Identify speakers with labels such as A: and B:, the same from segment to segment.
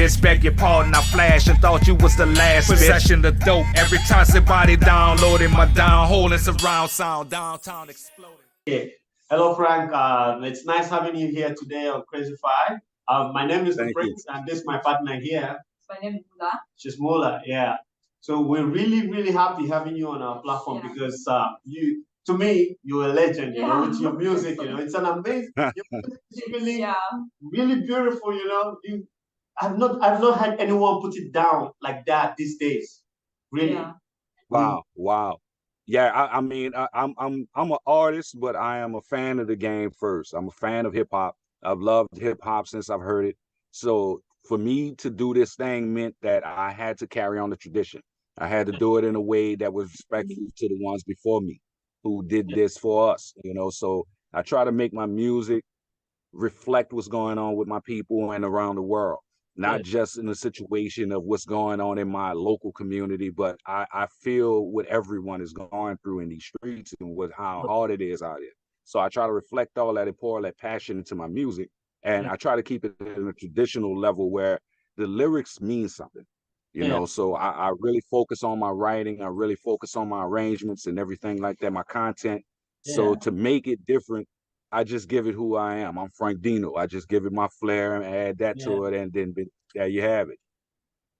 A: bitch. Beg your pardon, I flashed and thought you was the last possession of dope. Every time somebody downloaded my downhole and surround sound, downtown exploding.
B: Okay. Hello, Frank. It's nice having you here today on KrazyFi. My name is the Prince, and this is my partner here.
C: My name is Mula.
B: She's Mula, yeah. So we're really, really happy having you on our platform because to me, you're a legend, you know, with your music, you know, it's an amazing, it's really, really beautiful, you know. I've not had anyone put it down like that these days, really.
C: Yeah.
D: Wow. Yeah, I mean, I'm an artist, but I am a fan of the game first. I'm a fan of hip hop. I've loved hip hop since I've heard it. So for me to do this thing meant that I had to carry on the tradition. I had to do it in a way that was respectful to the ones before me who did this for us, you know. So I try to make my music reflect what's going on with my people and around the world, not just in the situation of what's going on in my local community, but I feel what everyone is going through in these streets and how hard it is out there. So I try to reflect all that and pour all that passion into my music. And I try to keep it in a traditional level where the lyrics mean something, you know. So I really focus on my writing. I really focus on my arrangements and everything like that, my content. So to make it different, I just give it who I am. I'm Frank Deno. I just give it my flair and add that to it, and then there you have it.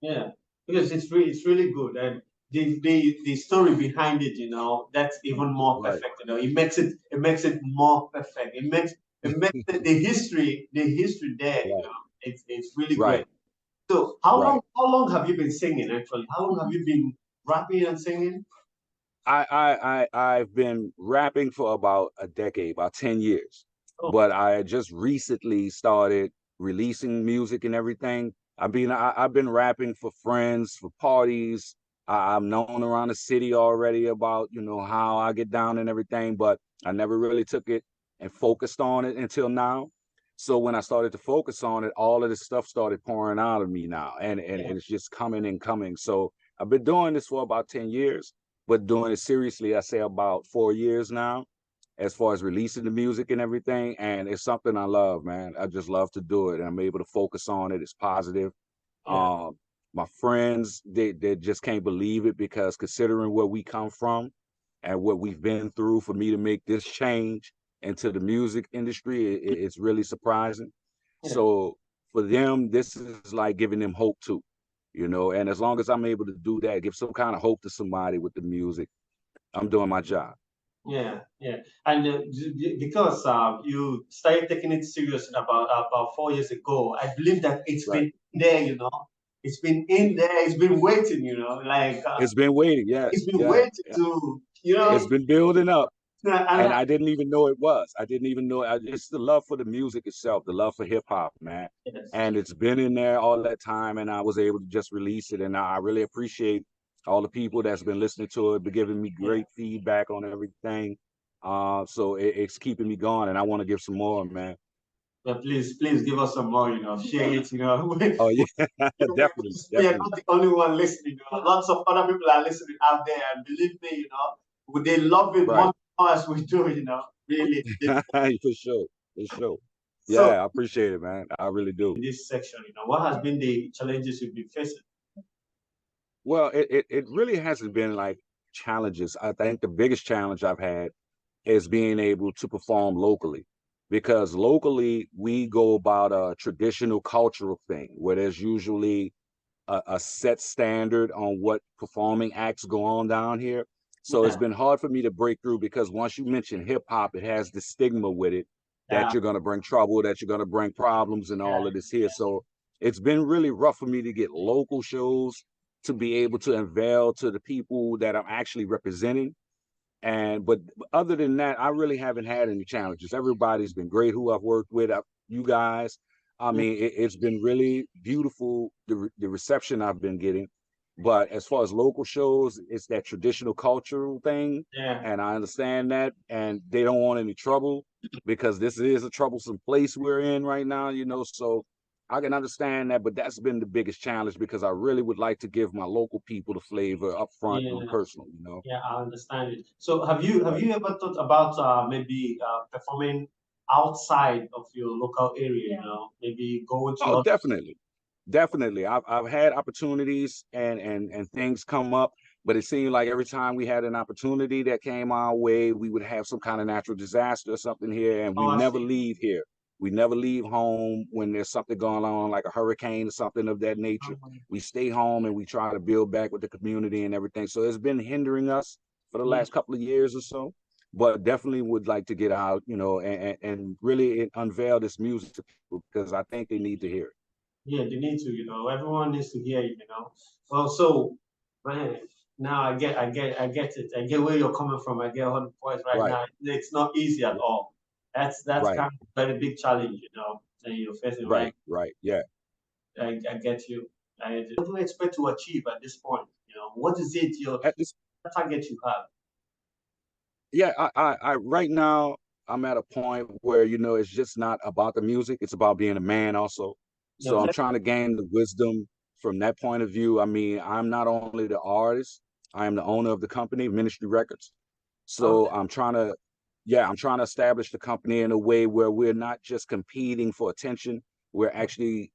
B: Yeah, because it's really good, and the story behind it, you know, that's even more perfect. You know, it makes it more perfect. It makes the history there. You know, it's really great. So how long have you been singing actually? How long have you been rapping and singing?
D: I've been rapping for about a decade, about 10 years. But I just recently started releasing music and everything. I've been rapping for friends, for parties. I'm known around the city already about, you know, how I get down and everything, but I never really took it and focused on it until now. So when I started to focus on it, all of this stuff started pouring out of me now, and it's just coming and coming. So I've been doing this for about 10 years, but doing it seriously, I say about 4 years now, as far as releasing the music and everything. And it's something I love, man. I just love to do it. And I'm able to focus on it. It's positive. My friends, they just can't believe it, because considering where we come from and what we've been through, for me to make this change into the music industry, it's really surprising. So for them, this is like giving them hope too, you know. And as long as I'm able to do that, give some kind of hope to somebody with the music, I'm doing my job.
B: Yeah, and because you started taking it serious about 4 years ago, I believe that it's been there, you know, it's been in there, it's been waiting, you know, like
D: it's been waiting,
B: it's been waiting to, you know,
D: it's been building up. And I didn't even know it was. I didn't even know it. It's the love for the music itself, the love for hip hop, man. And it's been in there all that time, and I was able to just release it. And I really appreciate all the people that's been listening to it, been giving me great feedback on everything. So it's keeping me going, and I want to give some more, man.
B: But please give us some more, you know, share it, you know.
D: Oh yeah, definitely.
B: We are not the only one listening. You know? Lots of other people are listening out there, and believe me, you know, they love it more as we do, you know, really.
D: For sure. Yeah, I appreciate it, man. I really do.
B: In this section, you know, what has been the challenges you've been facing?
D: Well, it really hasn't been like challenges. I think the biggest challenge I've had is being able to perform locally, because locally we go about a traditional cultural thing where there's usually a set standard on what performing acts go on down here. So it's been hard for me to break through, because once you mention hip hop, it has the stigma with it that you're going to bring trouble, that you're going to bring problems and all of this here. So it's been really rough for me to get local shows to be able to unveil to the people that I'm actually representing. But other than that, I really haven't had any challenges. Everybody's been great who I've worked with, you guys. I mean, it's been really beautiful, the reception I've been getting. But as far as local shows, it's that traditional cultural thing. And I understand that. And they don't want any trouble, because this is a troublesome place we're in right now, you know. So I can understand that. But that's been the biggest challenge, because I really would like to give my local people the flavor up front and personal, you know.
B: Yeah, I understand it. So have you ever thought about maybe performing outside of your local area, you know, maybe going to
D: definitely. Definitely. I've had opportunities and things come up, but it seemed like every time we had an opportunity that came our way, we would have some kind of natural disaster or something here, and we
B: Oh, I
D: never
B: see.
D: leave here. We never leave home when there's something going on, like a hurricane or something of that nature. We stay home and we try to build back with the community and everything. So it's been hindering us for the
B: Yeah,
D: last couple of years or so, but definitely would like to get out, and really unveil this music to people because I think they need to hear it.
B: yeah, they need to, everyone needs to hear you. Well, so, man, now I get it. I get where you're coming from. I get all the points right
D: Right.
B: now. It's not easy at all. That's
D: Right.
B: kind of a very big challenge, that you're facing right.
D: Right, right, yeah.
B: I get you. What do you expect to achieve at this point? What is it your
D: At this,
B: target you have?
D: yeah, right now I'm at a point where it's just not about the music; it's about being a man also. So I'm
B: Okay.
D: trying to gain the wisdom from that point of view. I mean, I'm not only the artist; I am the owner of the company, Ministry Records. So
B: Okay.
D: I'm trying to establish the company in a way where we're not just competing for attention; we're actually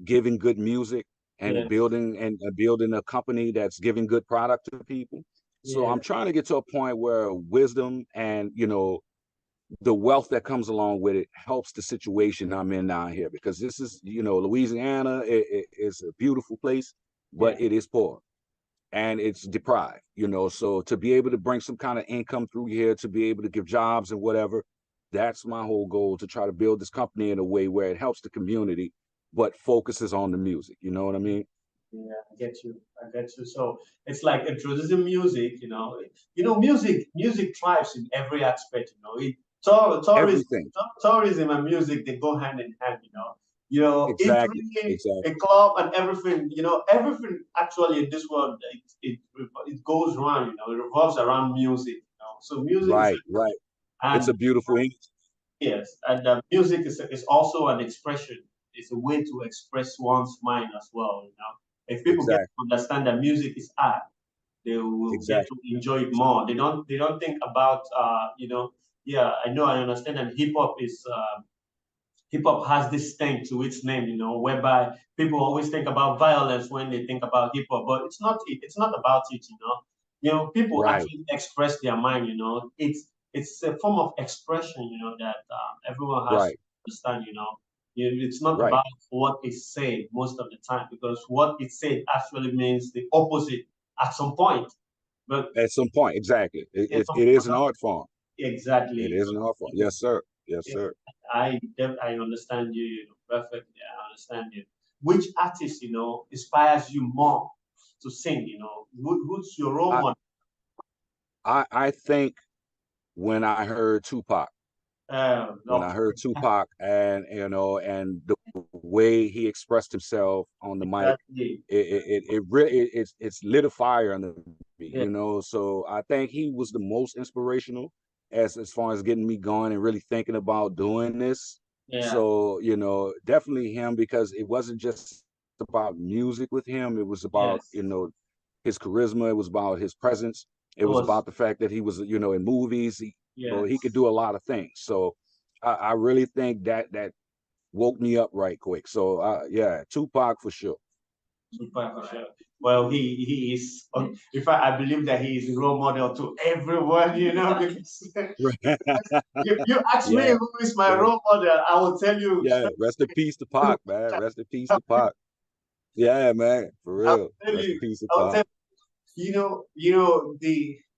D: giving good music and
B: Yeah.
D: building a company that's giving good product to people. So
B: Yeah.
D: I'm trying to get to a point where wisdom and the wealth that comes along with it helps the situation I'm in now here, because this is Louisiana is a beautiful place,
B: Yeah.
D: but it is poor and it's deprived. So to be able to bring some kind of income through here, to be able to give jobs and whatever, that's my whole goal, to try to build this company in a way where it helps the community but focuses on the music. You know what I mean?
B: Yeah, I get you. I get you. So it's like introducing music. Music thrives in every aspect. Tourism,
D: Everything.
B: tourism and music, they go hand in hand.
D: Exactly.
B: Eating, a
D: Exactly.
B: club, and everything. Everything actually in this world, it goes around. It revolves around music. So music is,
D: Right. Right. It's
B: and
D: a beautiful English.
B: yes, and music is also an expression. It's a way to express one's mind as well. If people get
D: Exactly.
B: to understand that music is art, they will get
D: Exactly.
B: to enjoy it more. They don't think about yeah, I know, I understand that hip hop has this thing to its name, whereby people always think about violence when they think about hip hop, but it's not about it. People
D: Right.
B: actually express their mind. It's a form of expression, that everyone has to
D: Right.
B: understand. It's not
D: Right.
B: about what is said most of the time, because what is said actually means the opposite at some point. But
D: At some point, exactly. It,
B: it's
D: it, it is an art form. It
B: exactly.
D: is an art form. Yes, sir. Yes, sir.
B: I understand you, perfectly. I understand you. Which artist, inspires you more to sing? Who's your role
D: I
B: model?
D: I think when I heard Tupac, when
B: No,
D: I heard Tupac, and the way he expressed himself on the mic,
B: exactly.
D: it really it's lit a fire under me,
B: Yeah,
D: So I think he was the most inspirational as far as getting me going and really thinking about doing this.
B: yeah,
D: So, definitely him, because it wasn't just about music with him. It was about,
B: yes.
D: his charisma. It was about his presence. It
B: It
D: was
B: was,
D: about the fact that he was, in movies. He could
B: yes.
D: do a lot of things. So I really think that woke me up right quick. So yeah, Tupac for sure.
B: Super for sure. Well, he is. In fact, I believe that he is a role model to everyone. Because you ask me
D: Yeah,
B: who is my
D: yeah,
B: role model, I will tell you.
D: yeah. Rest in peace to Pac, man. Rest in peace to Pac. Yeah, man. For
B: I'll
D: real.
B: tell
D: Rest in
B: you.
D: peace to
B: I'll
D: Pac.
B: tell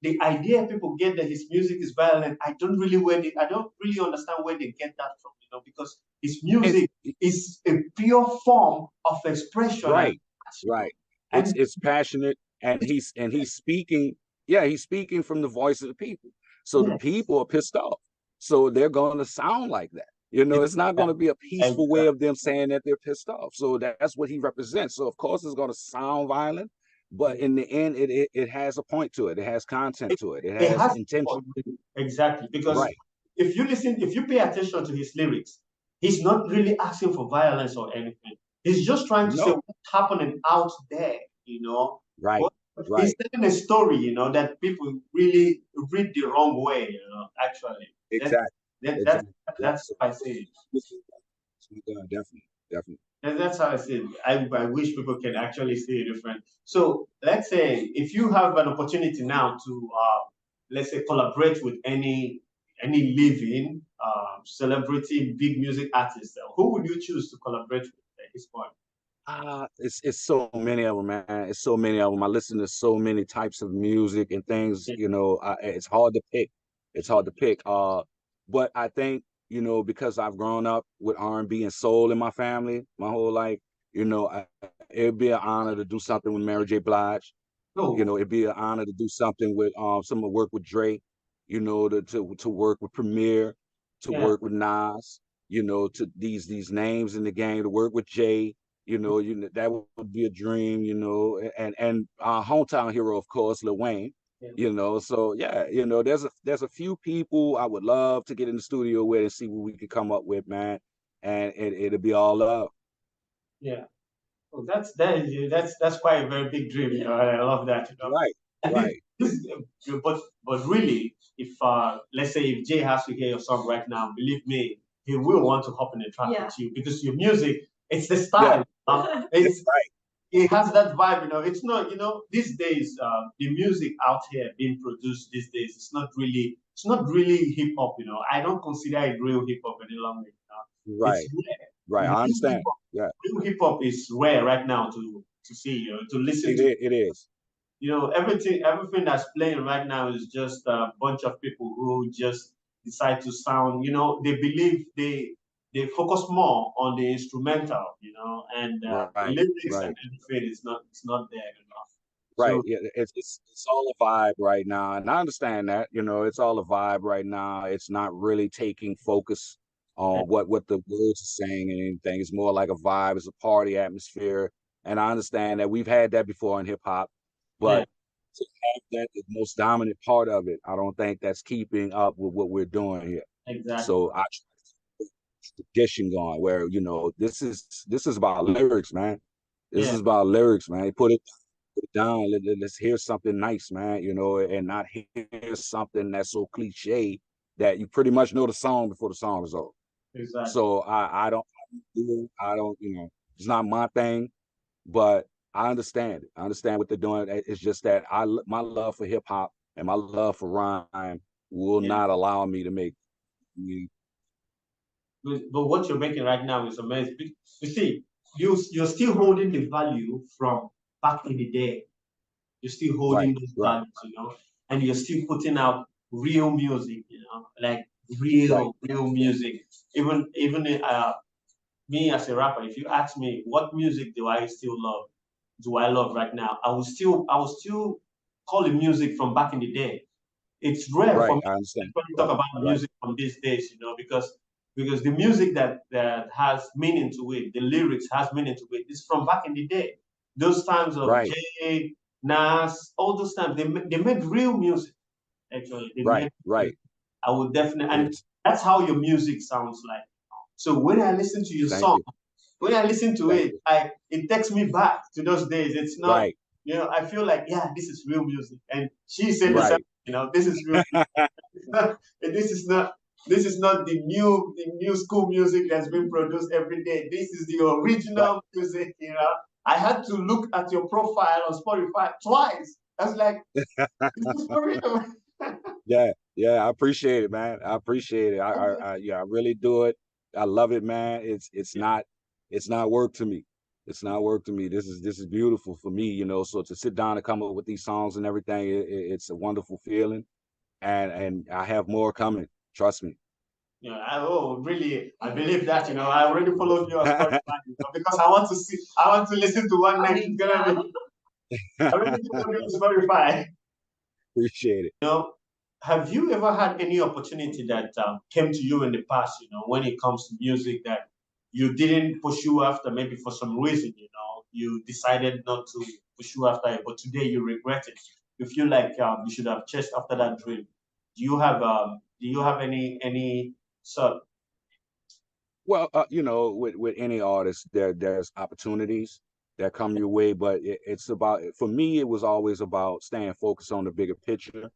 B: the idea people get that his music is violent. I don't really understand where they get that from. Because his
D: It's
B: music is a pure form of expression, and
D: right, right. It's
B: and
D: it's passionate, and he's speaking. Yeah, he's speaking from the voice of the people. So the
B: yes,
D: people are pissed off. So they're going to sound like that. It's not going to be a peaceful way
B: exactly.
D: of them saying that they're pissed off. So that's what he represents. So of course it's going to sound violent, but in the end, it has a point to it. It has content
B: It,
D: to it. It
B: it
D: has
B: has
D: intention.
B: exactly, because
D: Right.
B: if you pay attention to his lyrics, he's not really asking for violence or anything. He's just trying to say
D: No.
B: what's happening out there.
D: Right.
B: What he's
D: Right.
B: telling a story, that people really read the wrong way. Actually, that,
D: Exactly.
B: that that's
D: Exactly. Yeah.
B: that's
D: So
B: what I say.
D: definitely, definitely.
B: And that's how I see it. I wish people can actually see it different. So let's say if you have an opportunity now to let's say collaborate with any living celebrity, big music artist, who would you choose to collaborate with at this point?
D: It's so many of them, man. It's so many of them. I listen to so many types of music and things.
B: Yeah.
D: You know, it's hard to pick. It's hard to pick. But I think, you know, because I've grown up with R&B and soul in my family my whole life, you know, it'd be an honor to do something with Mary J. Blige. You
B: Oh,
D: know, it'd be an honor to do something with some work with Drake. You know, to work with Premier, to
B: yeah,
D: work with Nas. You know, to these names in the game, to work with Jay. You know that would be a dream. You know, and our hometown hero, of course, Lil Wayne.
B: yeah.
D: You know, so yeah, you know, there's a few people I would love to get in the studio with and see what we could come up with, man, and it'll be all love.
B: Yeah. Oh, that's quite a very big dream. You know, I love that. You know,
D: Right,
B: and
D: right.
B: but really, if let's say if Jay has to hear your song right now, believe me, he will want to hop in the track with you because your music, it's the
D: Yeah,
B: style.
D: that's
B: It's
D: right.
B: it has that vibe. You know, it's not. You know, these days, the music out here being produced these days, it's not really hip hop. You know, I don't consider it real hip hop any longer. You know? It's
D: Right, right. I understand. Yeah,
B: real hip hop is rare right now to see, you know, to listen to.
D: it is.
B: You know, everything that's playing right now is just a bunch of people who just decide to sound. You know, they believe they focus more on the instrumental. You know, and the
D: Right,
B: lyrics and
D: right,
B: everything is not it's not there enough.
D: right.
B: So
D: Yeah, it's all a vibe right now, and I understand that. You know, it's all a vibe right now. It's not really taking focus on what the words are saying and anything. It's more like a vibe. It's a party atmosphere, and I understand that we've had that before in hip hop,
B: yeah,
D: but to have that the most dominant part of it, I don't think that's keeping up with what we're doing here.
B: exactly.
D: So I try to keep tradition going, where you know this is about lyrics, man. This
B: Yeah,
D: is about lyrics, man. Put it down. Let's hear something nice, man. You know, and not hear something that's so cliche that you pretty much know the song before the song is over.
B: exactly.
D: So I don't, you know, it's not my thing, but I understand it. I understand what they're doing. It's just that my love for hip hop and my love for rhyme will
B: Yeah.
D: not allow me to make me.
B: But what you're making right now is amazing. You see, you're still holding the value from back in the day. You're still
D: Right,
B: holding those
D: right,
B: values, you know, and you're still putting out real music, you know, like
D: right,
B: real music. Even me as a rapper, if you ask me what music do I love right now, I will still call it music from back in the day. It's rare for
D: right.
B: me
D: I understand.
B: when you talk
D: Right,
B: about
D: right,
B: music from these days, you know, because the music that has meaning to it, the lyrics has meaning to it, is from back in the day. Those times of
D: right,
B: Jay, Nas, all those times they made real music. Actually, they
D: right,
B: made.
D: right.
B: I would definitely, and
D: It's
B: that's how your music sounds like. So when I listen to your
D: thank
B: song,
D: you,
B: when I listen to
D: thank
B: it,
D: you.
B: it takes me back to those days. It's not,
D: Right,
B: you know, I feel like, yeah, this is real music. And she said the same,
D: right.
B: you know, this is real. It's not, this is not the new school music that's being produced every day. This is the
D: Right.
B: original music, you know. I had to look at your profile on Spotify twice. I was like, is this for real?
D: Yeah, yeah, I appreciate it, man. I appreciate it. Yeah, I really do it. I love it, man. It's not work to me. It's not work to me. This is beautiful for me, you know. So to sit down and come up with these songs and everything, it's a wonderful feeling, and I have more coming. Trust me.
B: Yeah, really, I believe that, you know, I already followed you on Spotify, you know, because I want to listen to one night. It's gonna be, I already followed you on Spotify.
D: Appreciate it.
B: You know, have you ever had any opportunity that came to you in the past, you know, when it comes to music that you didn't pursue after, maybe for some reason, you know, you decided not to pursue after it, but today you regret it. You feel like you should have chased after that dream. Do you have any sort?
D: Well, you know, with any artist, there's opportunities that come your way, but it's about for me. It was always about staying focused on the bigger picture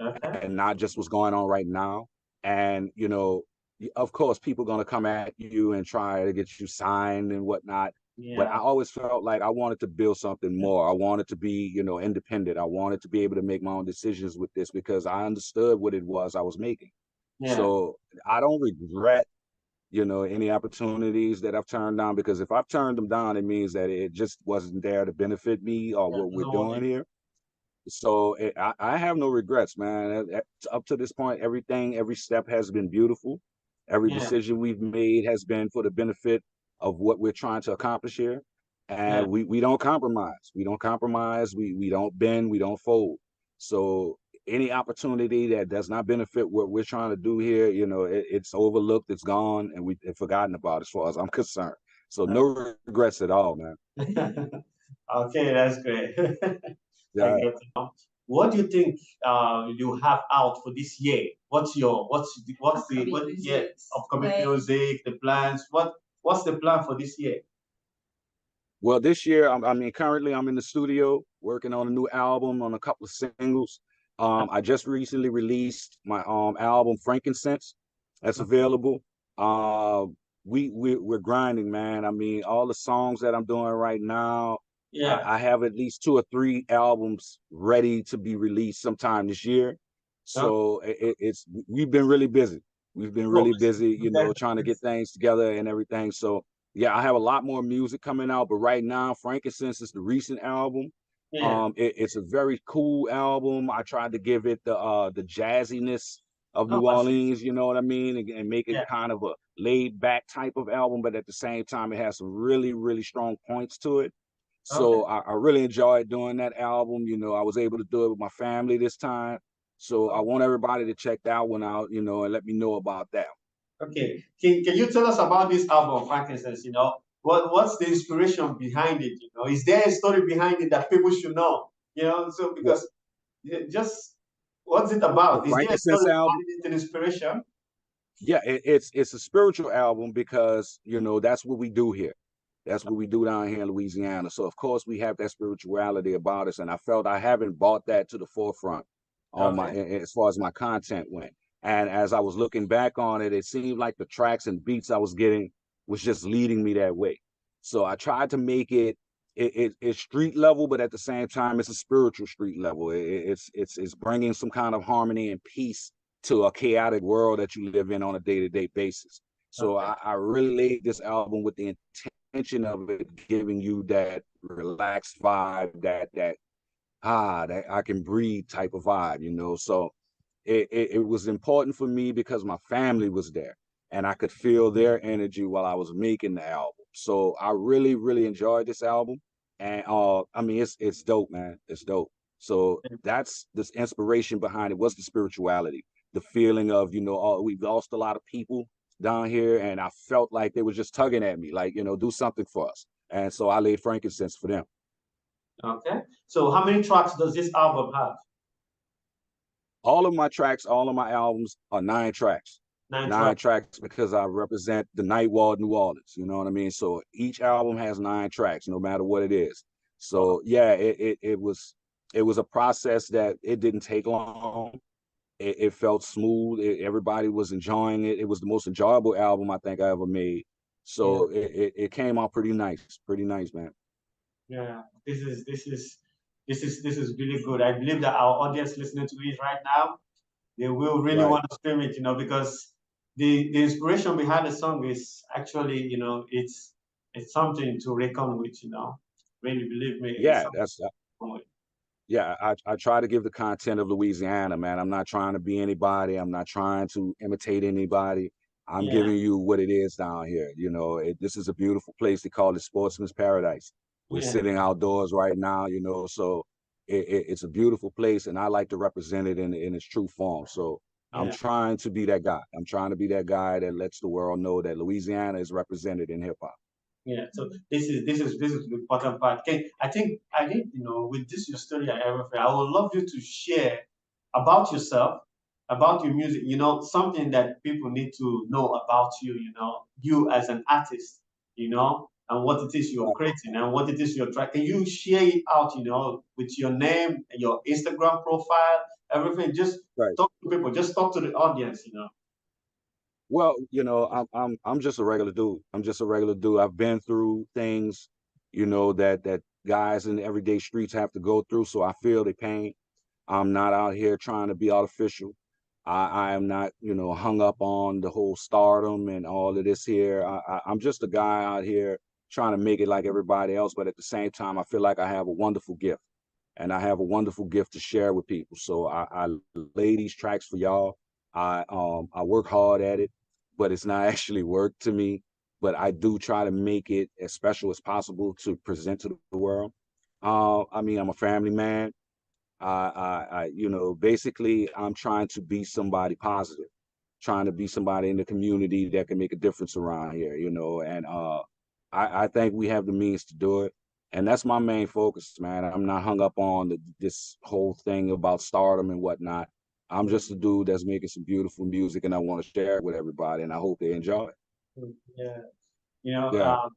B: Okay.
D: and not just what's going on right now. And you know, of course, people are going to come at you and try to get you signed and whatnot. But I
B: Yeah.
D: always felt like I wanted to build something more. I wanted to be, you know, independent. I wanted to be able to make my own decisions with this because I understood what it was I was making.
B: Yeah.
D: So I don't regret, you know, any opportunities that I've turned down, because if I've turned them down, it means that it just wasn't there to benefit me or
B: Yeah.
D: what we're
B: Doesn't want
D: doing
B: it.
D: here. So I have no regrets, man. Up to this point, every step has been beautiful. Every
B: Yeah.
D: decision we've made has been for the benefit of what we're trying to accomplish here.
B: Yeah.
D: And we don't compromise. We don't compromise. We don't bend. We don't fold. So any opportunity that does not benefit what we're trying to do here, you know, it's overlooked, it's gone, and we've forgotten about as far as I'm concerned. So no regrets at all, man.
B: Okay, that's great. I
D: Yeah.
B: get it. What do you think you have out for this year? What's the what yeah, upcoming music, the plans? What's the plan for this year?
D: Well, this year, I mean, currently I'm in the studio working on a new album, on a couple of singles. I just recently released my album Frankincense. That's available. Uh, we're grinding, man. I mean, all the songs that I'm doing right now,
B: Yeah.
D: I have at least 2 or 3 albums ready to be released sometime this year.
B: Okay.
D: So we've been really busy. We've been
B: Oh,
D: really busy, you
B: okay.
D: know, trying to get things together and everything. So yeah, I have a lot more music coming out, but right now, Frankincense is the recent album.
B: Yeah.
D: It's a very cool album. I tried to give it the jazziness of
B: Oh,
D: New
B: I see.
D: Orleans, you know what I mean, and make it
B: Yeah.
D: kind of a laid back type of album, but at the same time, it has some really, really strong points to it.
B: Okay.
D: So I really enjoyed doing that album. You know, I was able to do it with my family this time. So I want everybody to check that one out, you know, and let me know about that.
B: Okay. Can you tell us about this album, Frankincense? You know, what's the inspiration behind it? You know, is there a story behind it that people should know? You know, so
D: Well,
B: because just what's it
D: the
B: about? Is there a
D: Frankincense
B: story
D: album.
B: behind it, an inspiration?
D: Yeah, it's a spiritual album because, you know, that's what we do here. That's what we do down here in Louisiana. So of course we have that spirituality about us, and I felt I haven't brought that to the forefront on my
B: Okay.
D: as far as my content went. And as I was looking back on it, it seemed like the tracks and beats I was getting was just leading me that way. So I tried to make it's street level, but at the same time it's a spiritual street level. It's bringing some kind of harmony and peace to a chaotic world that you live in on a day-to-day basis. So
B: Okay.
D: I really laid this album with the intention of it giving you that relaxed vibe, that I can breathe type of vibe, you know. So it was important for me because my family was there and I could feel their energy while I was making the album. So I really, really enjoyed this album. And I mean it's dope, man. It's dope. So that's this inspiration behind it was the spirituality, the feeling of, you know, oh, we've lost a lot of people down here, and I felt like they were just tugging at me, like, you know, do something for us. And so I laid Frankincense for them.
B: Okay. So how many tracks does this album have?
D: All of my tracks, all of my albums are 9 tracks.
B: Nine
D: Nine
B: tracks.
D: tracks because I represent the night wall of New Orleans. You know what I mean? So each album has 9 tracks, no matter what it is.
B: Oh,
D: So yeah, it was a process that it didn't take long. It felt smooth. Everybody was enjoying it. It was the most enjoyable album I think I ever made.
B: yeah.
D: So it came out pretty nice, man.
B: Yeah. This is really good. I believe that our audience listening to it right now, they will really
D: Right.
B: want to stream it, you know, because the inspiration behind the song is actually, you know, it's something to reckon with, you know. Really believe me, it's
D: Yeah,
B: something
D: that's
B: to reckon with.
D: yeah, I try to give the content of Louisiana, man. I'm not trying to be anybody. I'm not trying to imitate anybody. I'm
B: Yeah,
D: giving you what it is down here. You know, this is a beautiful place. They call it Sportsman's Paradise. We're
B: yeah,
D: sitting outdoors right now, you know, so it's a beautiful place, and I like to represent it in its true form. So I'm
B: yeah.
D: trying to be that guy. I'm trying to be that guy that lets the world know that Louisiana is represented in hip hop.
B: Yeah, so this is the important part. Okay, I think you know with this your story and everything, I would love you to share about yourself, about your music. You know something that people need to know about you. You know you as an artist. You know and what it is you're creating and what it is you're trying. Can you share it out? You know with your name, your Instagram profile, everything. Just
D: Right.
B: talk to people. Just talk to the audience. You know.
D: Well, you know, I'm just a regular dude. I'm just a regular dude. I've been through things, you know, that guys in the everyday streets have to go through. So I feel the pain. I'm not out here trying to be artificial. I am not, you know, hung up on the whole stardom and all of this here. I'm just a guy out here trying to make it like everybody else. But at the same time, I feel like I have a wonderful gift, and I have a wonderful gift to share with people. So I lay these tracks for y'all. I work hard at it, but it's not actually work to me. But I do try to make it as special as possible to present to the world. I mean, I'm a family man. You know, basically, I'm trying to be somebody positive, trying to be somebody in the community that can make a difference around here, you know, and I think we have the means to do it. And that's my main focus, man. I'm not hung up on this whole thing about stardom and whatnot. I'm just a dude that's making some beautiful music, and I want to share it with everybody, and I hope they enjoy it.
B: Yeah, you know,
D: Yeah,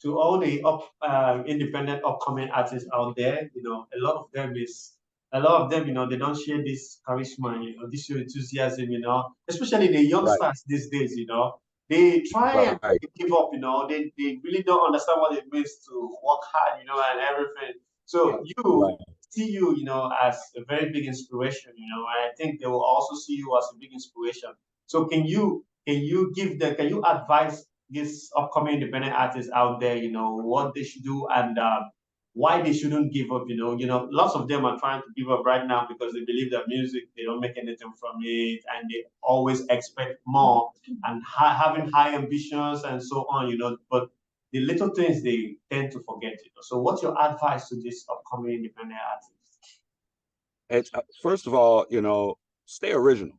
B: to all the independent upcoming artists out there, you know, a lot of them, you know, they don't share this charisma, you know, this enthusiasm, you know, especially the
D: right,
B: youngsters these days, you know, they try and
D: right,
B: give up, you know, they really don't understand what it means to work hard, you know, and everything. So
D: right.
B: see you, you know, as a very big inspiration, you know, and I think they will also see you as a big inspiration. So can you advise these upcoming independent artists out there, you know, what they should do and why they shouldn't give up. You know, lots of them are trying to give up right now because they believe that music they don't make anything from it, and they always expect more and having high ambitions and so on. You know, but the little things they tend to forget. You know, so what's your advice to these upcoming independent artists?
D: It's first of all, you know, stay original,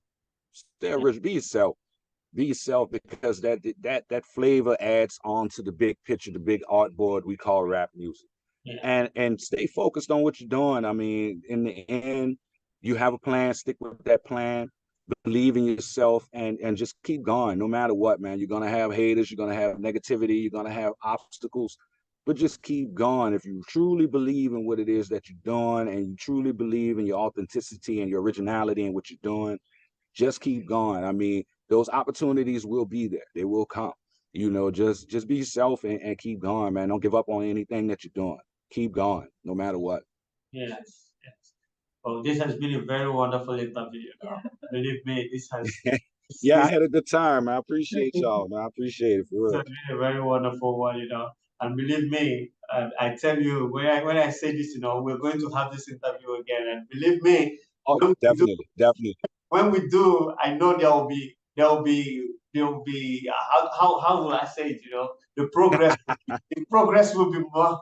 D: stay original, be yourself, because that flavor adds on to the big picture, the big artboard we call rap music.
B: Yeah.
D: And stay focused on what you're doing. I mean, in the end, you have a plan, stick with that plan, believe in yourself, and just keep going no matter what, man. You're gonna have haters, you're gonna have negativity, you're gonna have obstacles, but just keep going. If you truly believe in what it is that you're doing, and you truly believe in your authenticity and your originality and what you're doing, just keep going. I mean, those opportunities will be there. They will come. You know, just be yourself and keep going, man. Don't give up on anything that you're doing. Keep going, no matter what.
B: Yes. Yes. Well, this has been a very wonderful interview. You know? Believe me,
D: Yeah, I
B: this
D: had a good time, man. I appreciate y'all, man. I appreciate it for
B: has
D: real.
B: been a very wonderful one, you know. And believe me, I tell you, when I say this, you know, we're going to have this interview again. And believe me,
D: Oh,
B: when we do,
D: definitely, definitely.
B: I know there will be how will I say it? You know, the progress will be more.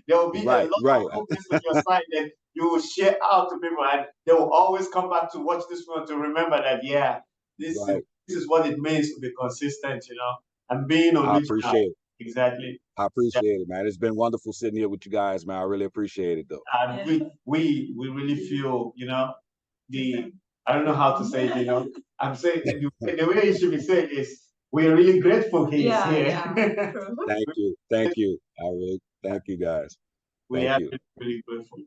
B: There will be a
D: Right,
B: lot
D: right,
B: of progress on your side that you will share out to people, and they will always come back to watch this one to remember that yeah,
D: right.
B: this is what it means to be consistent, you know, and being
D: I
B: original.
D: appreciate it.
B: Exactly.
D: I
B: Yeah.
D: appreciate it, man. It's been wonderful sitting here with you guys, man. I really appreciate it, though.
B: And we really feel, you know, the I don't know how to say it, you know. I'm saying the way it should be said is we're really grateful he's here.
D: Thank you, thank you. I really thank you guys.
B: We
D: Thank
B: are
D: you.
B: really grateful.